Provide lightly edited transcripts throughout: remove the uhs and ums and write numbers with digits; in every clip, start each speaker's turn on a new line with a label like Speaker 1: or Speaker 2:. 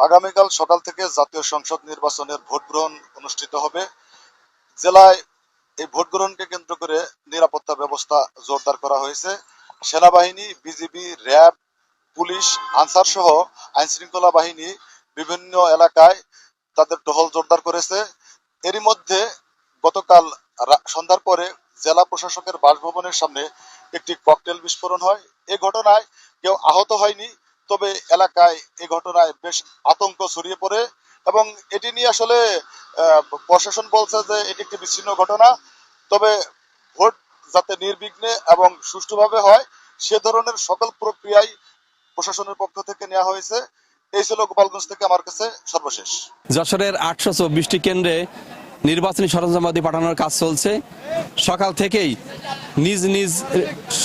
Speaker 1: আগামীকাল সকাল থেকে জাতীয় সংসদ নির্বাচনের ভোট গ্রহণ অনুষ্ঠিত হবে। জেলায় এই ভোট গ্রহণকে কেন্দ্র করে নিরাপত্তা ব্যবস্থা জোরদার করা হয়েছে। সেনাবাহিনী, বিজিবি, র্যাব, পুলিশ, আনসার সহ আইন শৃঙ্খলা বাহিনী বিভিন্ন এলাকায় তাদের টহল জোরদার করেছে। এরই মধ্যে গতকাল সন্ধ্যার পরে জেলা প্রশাসকের বাসভবনের সামনে একটি ককটেল বিস্ফোরণ হয়। এই ঘটনায় কেউ আহত হয়নি, তবে এলাকায় এই ঘটনায় বেশ আতঙ্ক ছড়িয়ে পড়ে এবং এটি নিয়ে আসলে প্রশাসন বলছে যে এটি একটি বিচ্ছিন্ন ঘটনা। তবে ভোট যাতে নির্বিঘ্নে এবং সুষ্ঠুভাবে হয় সে ধরনের সকল প্রক্রিয়াই প্রশাসনের পক্ষ থেকে নেওয়া হয়েছে। এই ছিল গোপালগঞ্জ থেকে আমার কাছে সর্বশেষ।
Speaker 2: যশোরের 824টি কেন্দ্রে নির্বাচনী সরঞ্জামাদি পাঠানোর কাজ চলছে। সকাল থেকেই নিজ নিজ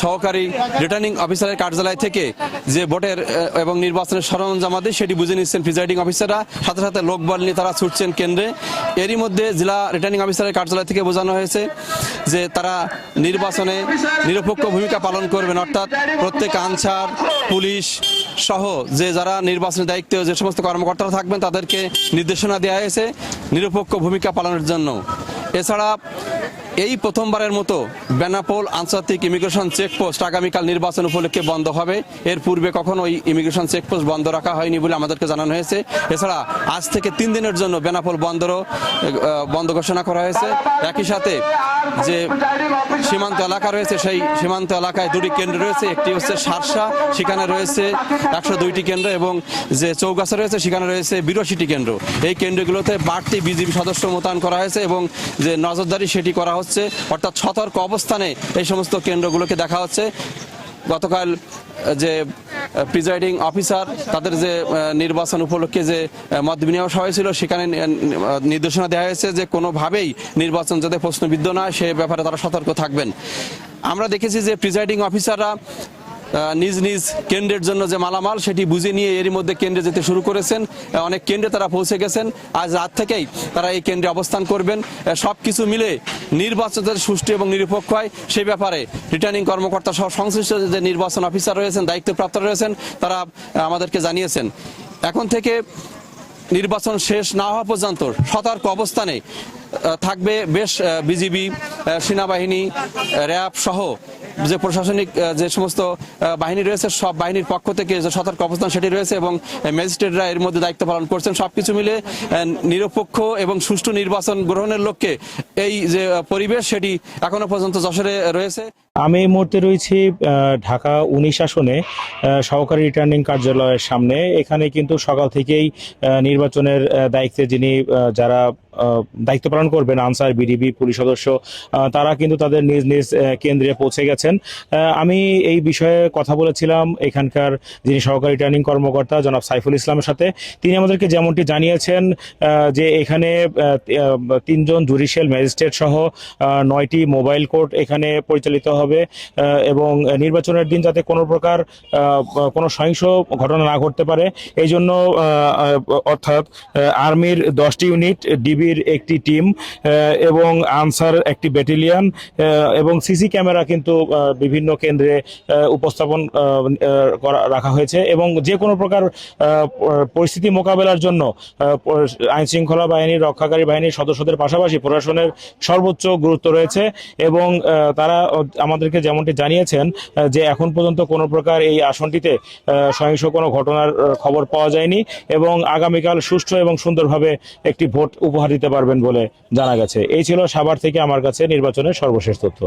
Speaker 2: সহকারী রিটার্নিং অফিসারের কার্যালয় থেকে যে ভোটের এবং নির্বাচনের সরঞ্জামাদি সেটি বুঝে নিচ্ছেন প্রিজাইডিং অফিসাররা, সাথে সাথে লোকবল নিয়ে তারা ছুটছেন কেন্দ্রে। এরই মধ্যে জেলা রিটার্নিং অফিসারের কার্যালয় থেকে বোঝানো হয়েছে যে তারা নির্বাচনে নিরপেক্ষ ভূমিকা পালন করবেন, অর্থাৎ প্রত্যেক আনসার, পুলিশ সহ যে যারা নির্বাচনের দায়িত্বে যে সমস্ত কর্মকর্তারা থাকবেন তাদেরকে নির্দেশনা দেওয়া হয়েছে নিরপেক্ষ ভূমিকা পালনের জন্য। এছাড়া এই প্রথমবারের মতো বেনাপোল আন্তর্জাতিক ইমিগ্রেশন চেকপোস্ট আগামীকাল নির্বাচন উপলক্ষে বন্ধ হবে। এর পূর্বে কখনো ওই ইমিগ্রেশন চেকপোস্ট বন্ধ রাখা হয়নি বলে আমাদেরকে জানানো হয়েছে। এছাড়া আজ থেকে 3 দিনের জন্য বেনাপোল বন্দরও বন্ধ ঘোষণা করা হয়েছে। একই সাথে যে সীমান্ত এলাকা রয়েছে সেই সীমান্ত এলাকায় 2টি কেন্দ্র রয়েছে। একটি হচ্ছে সারসা, সেখানে রয়েছে 102টি কেন্দ্র, এবং যে চৌগাছা রয়েছে সেখানে রয়েছে 82টি কেন্দ্র। এই কেন্দ্রগুলোতে বাড়তি বিজিবি সদস্য মোতায়েন করা হয়েছে এবং যে নজরদারি সেটি করা হচ্ছে, অর্থাৎ সতর্ক অবস্থানে এই সমস্ত কেন্দ্রগুলোকে দেখা হচ্ছে। গতকাল যে প্রিজাইডিং অফিসার তাদের যে নির্বাচন উপলক্ষে যে মত বিনিময় সভা ছিল সেখানে নির্দেশনা দেওয়া হয়েছে যে কোনোভাবেই নির্বাচন যাতে প্রশ্নবিদ্ধ না হয় সে ব্যাপারে তারা সতর্ক থাকবেন। আমরা দেখেছি যে প্রিজাইডিং অফিসাররা নিজ নিজ কেন্দ্রের জন্য যে মালামাল সেটি বুঝে নিয়ে এরই মধ্যে কেন্দ্রে যেতে শুরু করেছেন। অনেক কেন্দ্রে তারা পৌঁছে গেছেন। আজ রাত থেকেই তারা এই কেন্দ্রে অবস্থান করবেন। সব কিছু মিলে নির্বাচন যাতে সুষ্ঠু এবং নিরপেক্ষ হয় সেই ব্যাপারে রিটার্নিং কর্মকর্তা সহ সংশ্লিষ্ট যে নির্বাচন অফিসার রয়েছেন, দায়িত্বপ্রাপ্ত রয়েছেন, তারা আমাদেরকে জানিয়েছেন এখন থেকে নির্বাচন শেষ না হওয়া পর্যন্ত সতর্ক অবস্থানে থাকবে বেশ বিজিবি, সেনাবাহিনী, র্যাব সহ যে প্রশাসনিক যে সমস্ত বাহিনী রয়েছে সব বাহিনীর পক্ষ থেকে যে সতর্ক অবস্থান সেটি রয়েছে এবং ম্যাজিস্ট্রেটরা এর মধ্যে দায়িত্ব পালন করছেন। সবকিছু মিলে নিরপেক্ষ এবং সুষ্ঠু নির্বাচন গ্রহণের লক্ষ্যে এই যে পরিবেশ সেটি এখনো পর্যন্ত যশোরে রয়েছে।
Speaker 3: আমি এই মুহূর্তে রয়েছি ঢাকা 19 আসনে সহকারী রিটার্নিং কার্যালয়ের সামনে। এখানে কিন্তু সকাল থেকেই নির্বাচনের দায়িত্বে যিনি যারা দায়িত্ব পালন করবেন আনসার, বিডিবি, পুলিশ সদস্য, তারা কিন্তু তাদের নিজ নিজ কেন্দ্রে পৌঁছে গেছেন। আমি এই বিষয়ে কথা বলেছিলাম এখানকার যিনি সহকারী রিটার্নিং কর্মকর্তা জনাব সাইফুল ইসলামের সাথে। তিনি আমাদেরকে যেমনটি জানিয়েছেন যে এখানে 3 জন জুডিশিয়াল ম্যাজিস্ট্রেট সহ 9টি মোবাইল কোর্ট এখানে পরিচালিত হবে এবং নির্বাচনের দিন যাতে কোনো প্রকার কোনো সহিংস ঘটনা না ঘটতে পারে এই জন্য অর্থাৎ আর্মির 10টি ইউনিট, ডিবির একটি টিম এবং আনসার একটি ব্যাটালিয়ন এবং সিসি ক্যামেরা কিন্তু বিভিন্ন কেন্দ্রে উপস্থাপন রাখা হয়েছে এবং যে কোনো প্রকার পরিস্থিতি মোকাবেলার জন্য আইন শৃঙ্খলা বাহিনীর, রক্ষাকারী বাহিনীর সদস্যদের পাশাপাশি প্রশাসনের সর্বোচ্চ গুরুত্ব রয়েছে এবং তারা আমাদেরকে যেমনটি জানিয়েছেন যে এখন পর্যন্ত কোনো প্রকার এই আসনটিতে সহিংস কোনো ঘটনার খবর পাওয়া যায়নি এবং আগামীকাল সুষ্ঠু এবং সুন্দরভাবে একটি ভোট উপহার দিতে পারবেন বলে জানা গেছে। এই ছিল সাভার থেকে আমার কাছে নির্বাচনের সর্বশেষ তথ্য।